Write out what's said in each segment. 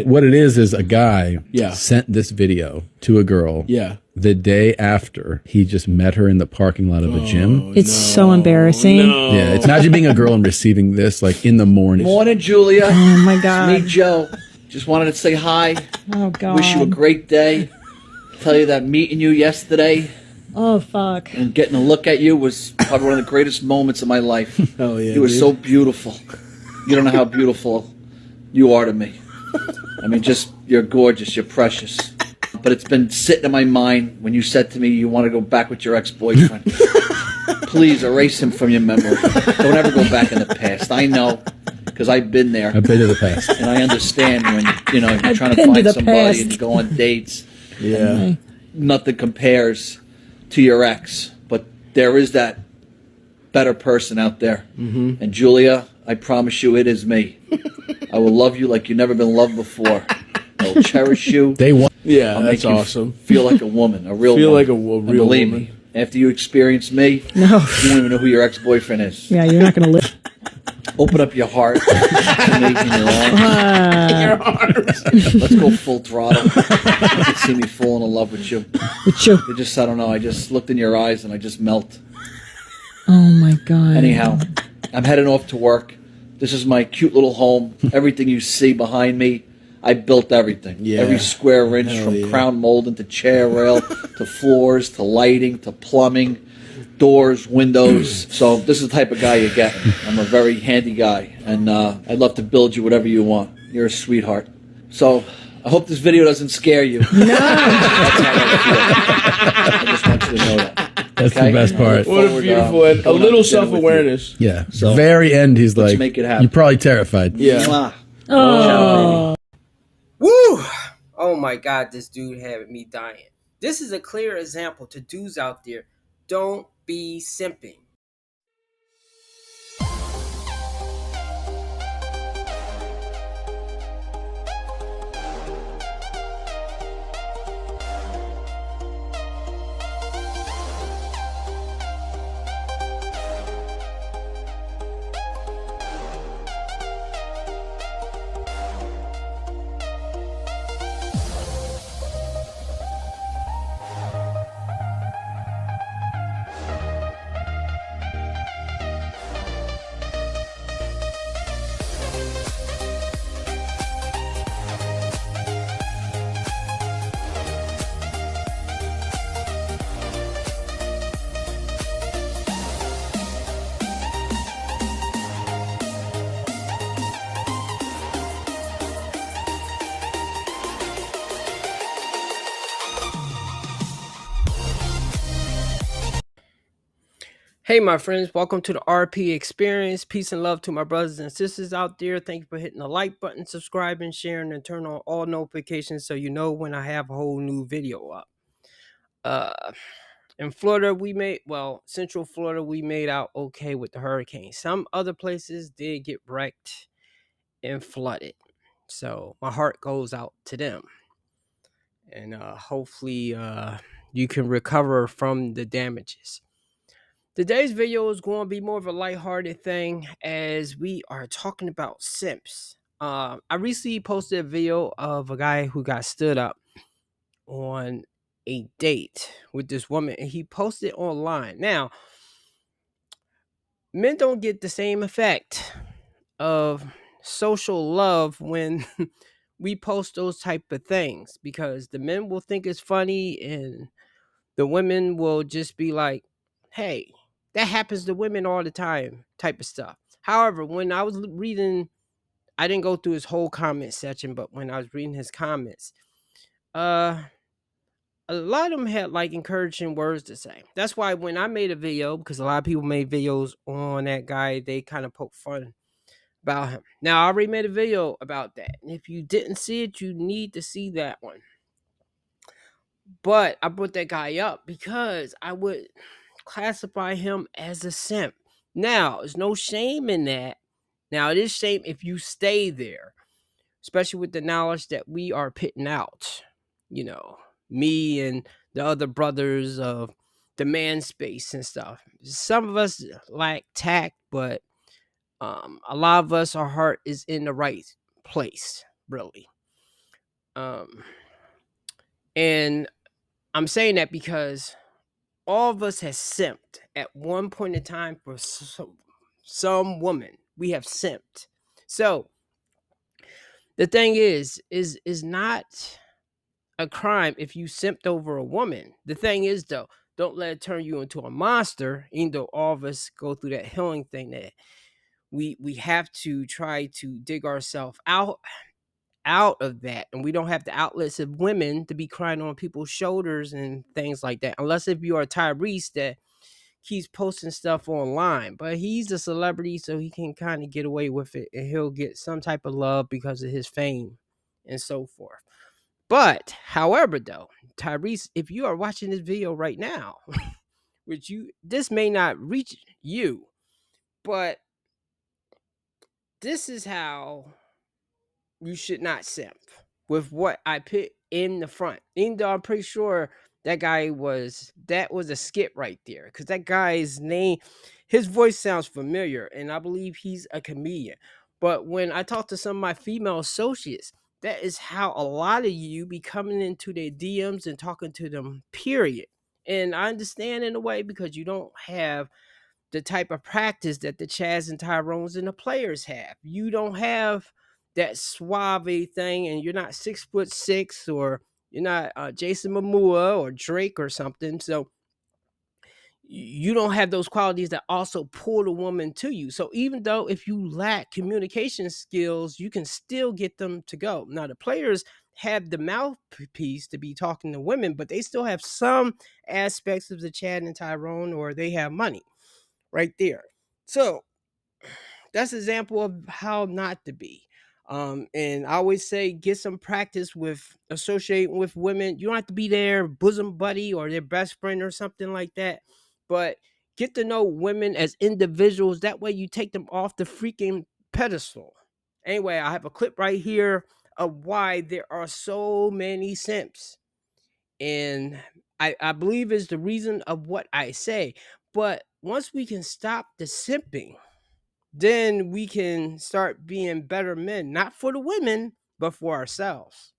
what it is a guy sent this video to a girl the day after he just met her in the parking lot of a gym. It's so embarrassing. Yeah, it's imagine being a girl and receiving this like in the morning. Morning, Julia. Oh my God. It's me, Joe. Just wanted to say hi. Oh God. Wish you a great day. Tell you that meeting you yesterday Oh fuck. and getting a look at you was probably one of the greatest moments of my life. Oh yeah, You were so beautiful. You don't know how beautiful you are to me. I mean, just, you're gorgeous, you're precious. But it's been sitting in my mind when you said to me you want to go back with your ex-boyfriend. Please erase him from your memory. Don't ever go back in the past. I know, because I've been there. I've been to the past. And I understand when, you're I've trying to been to find the somebody past. and you go on dates. Yeah. Nothing compares to your ex. But there is that better person out there. And Julia, I promise you it is me. I will love you like you've never been loved before. I will cherish you. Day one. Yeah, I'll that's make you awesome. feel like a woman, a real Feel woman. like a And real believe woman. me, after you experience me, No. you won't even know who your ex-boyfriend is. Yeah, you're not gonna live. Open up your heart to me in your arms. Let's go full throttle. You can see me falling in love with you. With you. It just, I don't know, I just looked in your eyes and I just melt. Oh my God. Anyhow, I'm heading off to work. This is my cute little home. Everything you see behind me, I built everything. Yeah. Every square inch, Hell from yeah. crown molding to chair rail to floors to lighting to plumbing, doors, windows. So this is the type of guy you get. I'm a very handy guy, and I'd love to build you whatever you want. You're a sweetheart. So I hope this video doesn't scare you. No. That's how I feel. I just want you to know that. That's Okay? the best part. What a beautiful end. A going out little to dinner with you. self-awareness. Yeah. So, very end, he's let's like, make it happen. you're probably terrified. Yeah. Mwah. Oh. Woo! Oh my God, this dude had me dying. This is a clear example to dudes out there. Don't be simping. Hey, my friends, welcome to the RP Experience. Peace and love to my brothers and sisters out there. Thank you for hitting the like button, subscribing, sharing, and turn on all notifications so you know when I have a whole new video up. In Florida, Central Florida, we made out okay with the hurricane. Some other places did get wrecked and flooded. So my heart goes out to them. And hopefully you can recover from the damages. Today's video is going to be more of a lighthearted thing as we are talking about simps. I recently posted a video of a guy who got stood up on a date with this woman, and he posted it online. Now, men don't get the same effect of social love when we post those type of things, because the men will think it's funny and the women will just be like, hey, that happens to women all the time type of stuff. However, when I was reading, I didn't go through his whole comment section, but when I was reading his comments, a lot of them had like encouraging words to say. That's why when I made a video, because a lot of people made videos on that guy, they kind of poke fun about him. Now, I already made a video about that. And if you didn't see it, you need to see that one. But I brought that guy up because I would classify him as a simp. Now, there's no shame in that. Now, it is shame if you stay there, especially with the knowledge that we are pitting out. You know, me and the other brothers of the man space and stuff. Some of us lack tact, but a lot of us, our heart is in the right place, really. Um, and I'm saying that because all of us has simped at one point in time for some woman. We have simped. So the thing is not a crime if you simped over a woman. The thing is though, don't let it turn you into a monster. Even though all of us go through that healing thing, that we have to try to dig ourselves out of that, and we don't have the outlets of women to be crying on people's shoulders and things like that, unless if you are Tyrese that keeps posting stuff online. But he's a celebrity, so he can kind of get away with it, and he'll get some type of love because of his fame and so forth. But however though, Tyrese, if you are watching this video right now, which this may not reach you, but this is how you should not simp, with what I put in the front. Even though I'm pretty sure that was a skit right there, because that guy's name, his voice sounds familiar, and I believe he's a comedian. But when I talk to some of my female associates, that is how a lot of you be coming into their DMs and talking to them, period. And I understand in a way, because you don't have the type of practice that the Chaz and Tyrones and the players have. You don't have that suave thing, and you're not 6'6", or you're not Jason Momoa or Drake or something. So you don't have those qualities that also pull the woman to you. So even though if you lack communication skills, you can still get them to go. Now the players have the mouthpiece to be talking to women, but they still have some aspects of the Chad and Tyrone, or they have money right there. So that's an example of how not to be. And I always say, get some practice with associating with women. You don't have to be their bosom buddy or their best friend or something like that, but get to know women as individuals. That way you take them off the freaking pedestal. Anyway, I have a clip right here of why there are so many simps. And I believe is the reason of what I say. But once we can stop the simping, then we can start being better men, not for the women, but for ourselves.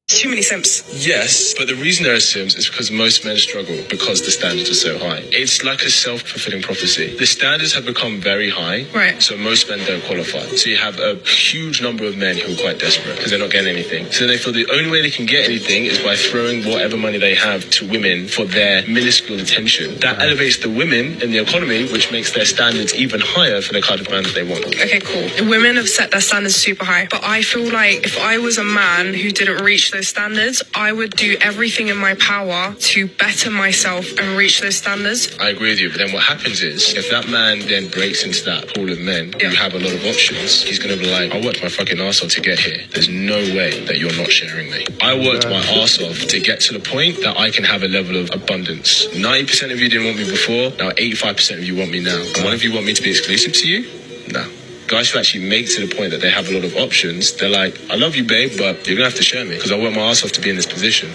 Too many simps. Yes, but the reason there are simps is because most men struggle because the standards are so high. It's like a self-fulfilling prophecy. The standards have become very high, right? So most men don't qualify. So you have a huge number of men who are quite desperate because they're not getting anything. So they feel the only way they can get anything is by throwing whatever money they have to women for their minuscule attention. That elevates the women in the economy, which makes their standards even higher for the kind of man that they want. Okay, cool. Women have set their standards super high, but I feel like if I was a man who didn't reach those standards, I would do everything in my power to better myself and reach those standards. I agree with you, but then what happens is, if that man then breaks into that pool of men who have a lot of options, he's going to be like, I worked my fucking arse off to get here. There's no way that you're not sharing me. I worked my arse off to get to the point that I can have a level of abundance. 90% of you didn't want me before, now 85% of you want me now. And one of you want me to be exclusive to you? No. Guys who actually make to the point that they have a lot of options, they're like, I love you, babe, but you're going to have to share me because I work my ass off to be in this position.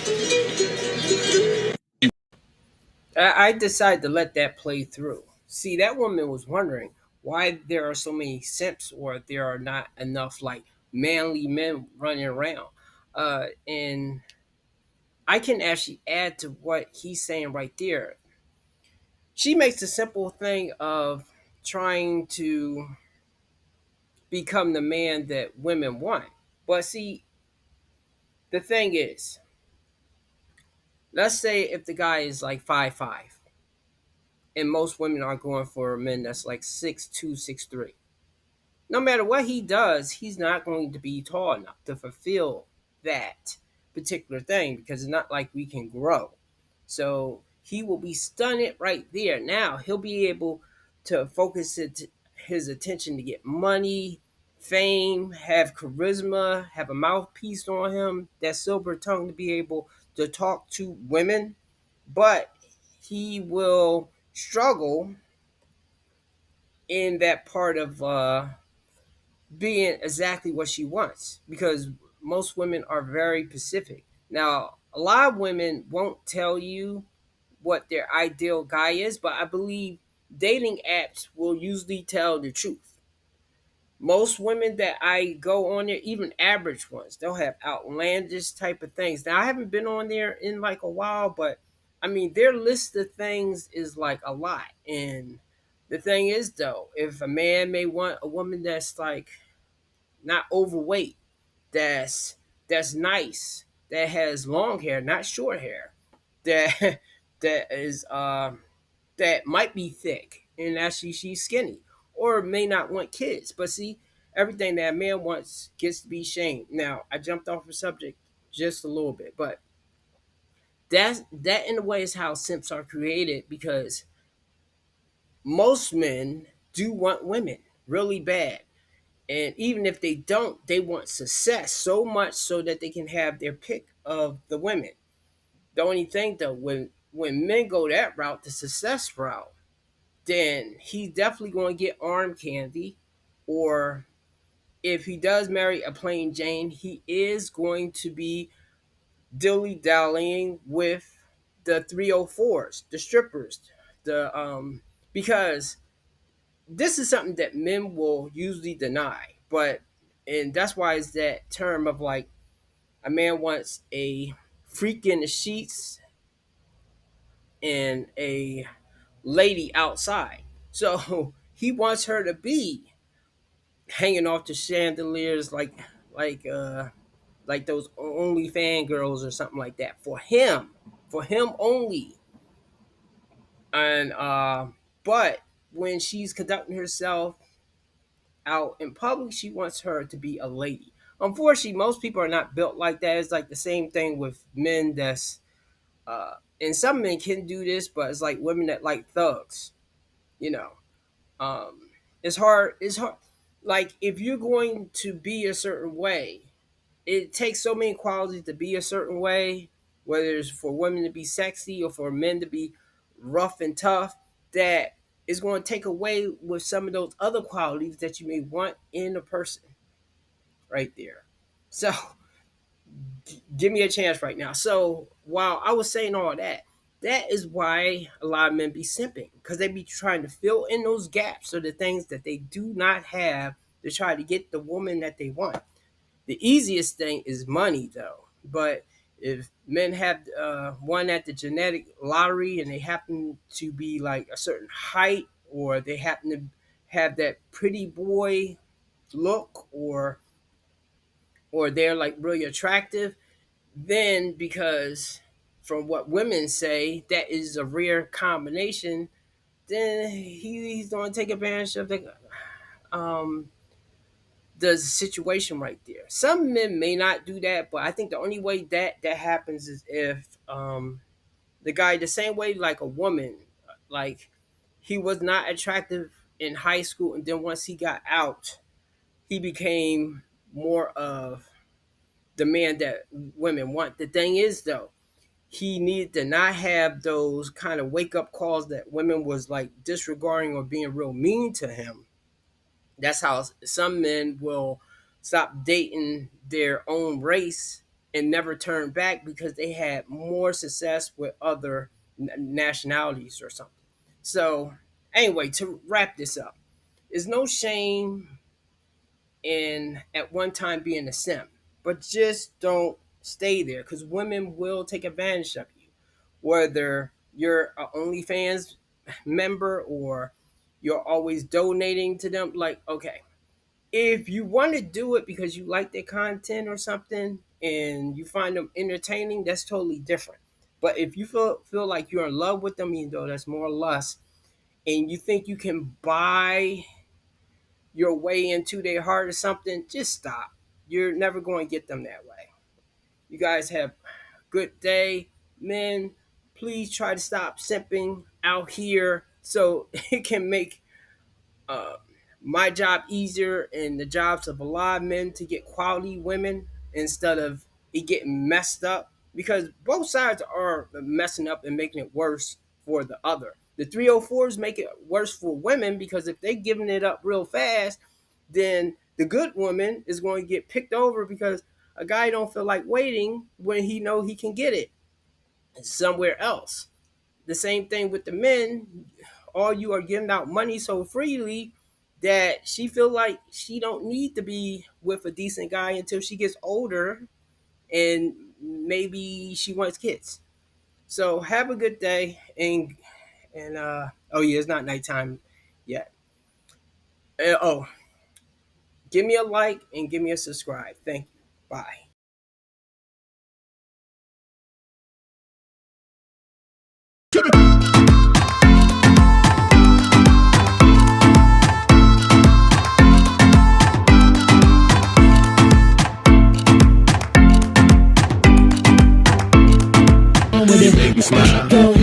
I decided to let that play through. See, that woman was wondering why there are so many simps, or there are not enough like manly men running around. And I can actually add to what he's saying right there. She makes the simple thing of trying to become the man that women want. But see, the thing is, let's say if the guy is like 5'5", and most women are going for men that's like 6'2", 6'3". No matter what he does, he's not going to be tall enough to fulfill that particular thing, because it's not like we can grow. So he will be stunted right there. Now he'll be able to focus his attention to get money, fame, have charisma, have a mouthpiece on him, that silver tongue to be able to talk to women. But he will struggle in that part of being exactly what she wants, because most women are very specific. Now, a lot of women won't tell you what their ideal guy is, but I believe dating apps will usually tell the truth. most women that I go on there, even average ones, they'll have outlandish type of things. Now I haven't been on there in like a while, but I mean their list of things is like a lot. And the thing is though, if a man may want a woman that's like not overweight, that's nice, that has long hair, not short hair, that that is that might be thick and actually she's skinny, or may not want kids. But see, everything that a man wants gets to be shamed. Now, I jumped off the subject just a little bit, but that in a way is how simps are created, because most men do want women really bad. And even if they don't, they want success so much so that they can have their pick of the women. The only thing though, when men go that route, the success route, then he's definitely going to get arm candy. Or if he does marry a plain Jane, he is going to be dilly dallying with the 304s, the strippers, the because this is something that men will usually deny, but and that's why it's that term of like a man wants a freak in the sheets and a lady outside. So he wants her to be hanging off the chandeliers like those only fan girls or something like that for him only. And but when she's conducting herself out in public, she wants her to be a lady. Unfortunately, most people are not built like that. It's like the same thing with men. That's and some men can do this, but it's like women that like thugs. You know, um, it's hard. It's hard. Like if you're going to be a certain way, it takes so many qualities to be a certain way, whether it's for women to be sexy or for men to be rough and tough, that is going to take away with some of those other qualities that you may want in a person right there. So give me a chance right now. So while I was saying all that, that is why a lot of men be simping, because they be trying to fill in those gaps or the things that they do not have to try to get the woman that they want. The easiest thing is money, though. But if men have won at the genetic lottery and they happen to be like a certain height, or they happen to have that pretty boy look, or they're like really attractive, then because from what women say, that is a rare combination, then he's going to take advantage of um, the situation right there. Some men may not do that, but I think the only way that happens is if the guy, the same way like a woman, like he was not attractive in high school, and then once he got out, he became more of the man that women want. The thing is though, he needed to not have those kind of wake up calls that women was like disregarding or being real mean to him. That's how some men will stop dating their own race and never turn back because they had more success with other nationalities or something. So, anyway, to wrap this up, there's no shame in at one time being a simp, but just don't stay there because women will take advantage of you, whether you're an OnlyFans member or you're always donating to them. Like, okay, if you want to do it because you like their content or something and you find them entertaining, that's totally different. But if you feel like you're in love with them, even though that's more lust, and you think you can buy your way into their heart or something, just stop. You're never going to get them that way. You guys have a good day. Men, please try to stop simping out here so it can make uh, my job easier and the jobs of a lot of men to get quality women instead of it getting messed up, because both sides are messing up and making it worse for the other. The 304s make it worse for women because if they're giving it up real fast, then the good woman is going to get picked over because a guy don't feel like waiting when he know he can get it somewhere else. The same thing with the men. All you are giving out money so freely that she feel like she don't need to be with a decent guy until she gets older and maybe she wants kids. So have a good day, and oh yeah, it's not nighttime yet. Oh, give me a like and give me a subscribe. Thank you. Bye. Go